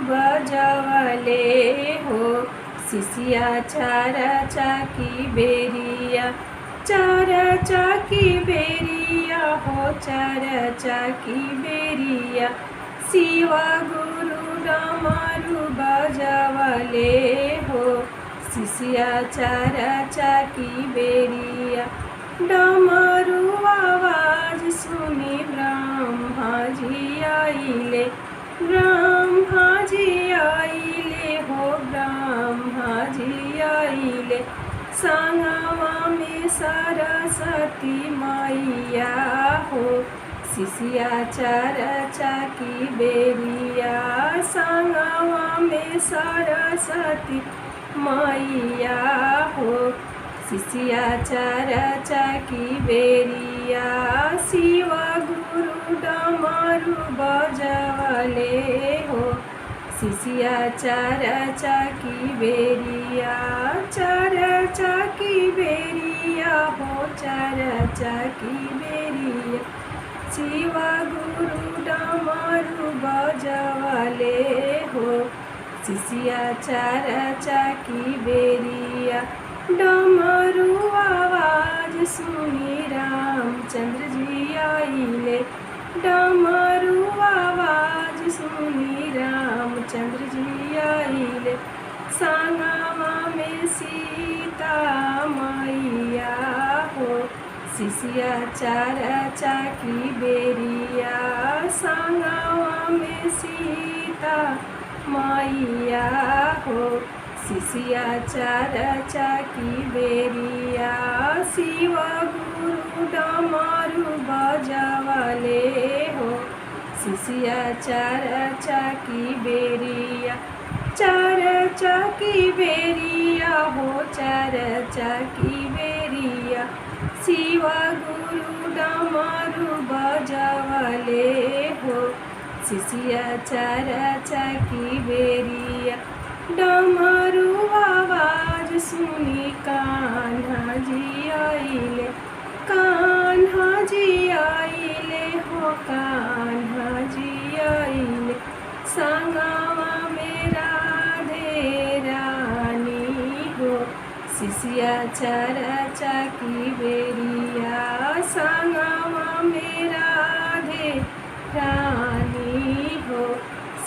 बजवले हो। सिसिया चारा चाकी बेरिया, चारा चाकी बेरिया हो, चारा चाकी बेरिया। शिवा गुरु डमरू बजवले हो। सिसिया चारा चाकी बेरिया। डमरू आवाज सुनी ब्रह्मा जी आइले, ब्रह्मा जी आइले हो, ब्रह्मा जी आइले। संगवा में सरस्वती मैया हो। सिसिया चारा चाकी बेरिया, संगवा में सरस्वती मैया हो। सिसिया चारा चाकी बेरिया। शिवा गुरु डमरू बजवले हो। सिसिया चारा चाकी बेरिया, चारा चाकी बेरिया हो, चारा चाकी बेरिया। शिवा गुरु डमरू बजवले हो। सिसिया चारा चाकी बेरिया। डमरू आवाज सुनी रामचंद्र जी आइले, डमरू आवाज सुनी रामचंद्र जी आइले। संगवा में सीता मैया हो। सिसिया चारा चाकी बेरिया, संगवा में सीता मैया हो। सिसिया चारा चाकी बेरिया। शिवा गुरु डमरू बजवले हो। सिसिया चारा चाकी बेरिया, चारा चाकी बेरिया हो, चारा चाकी बेरिया। शिवा गुरु डमरू बजवले हो। सिसिया चारा चाकी बेरिया। डमरू आवाज सुनी कान्हा जी आइले, कान्हा जी आइले हो, कान्हा जी आइले। संगवा में राधे रानी हो। सिसिया चारा चाकी बेरिया, संगवा में राधे रानी हो।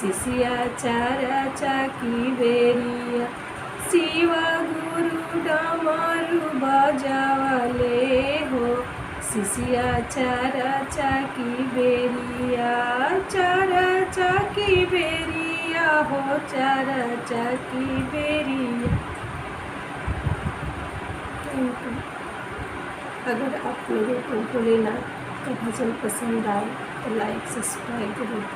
सिसिया चारा चाकी बेरिया। शिवा गुरु डमरू बजवले हो। सिसिया चारा चाकी बेरिया, चारा चाकी बेरिया हो, चारा चाकी बेरिया। अगर आप मेरे टुलटुले नाथ का भजन पसंद आए तो लाइक सब्सक्राइब करें।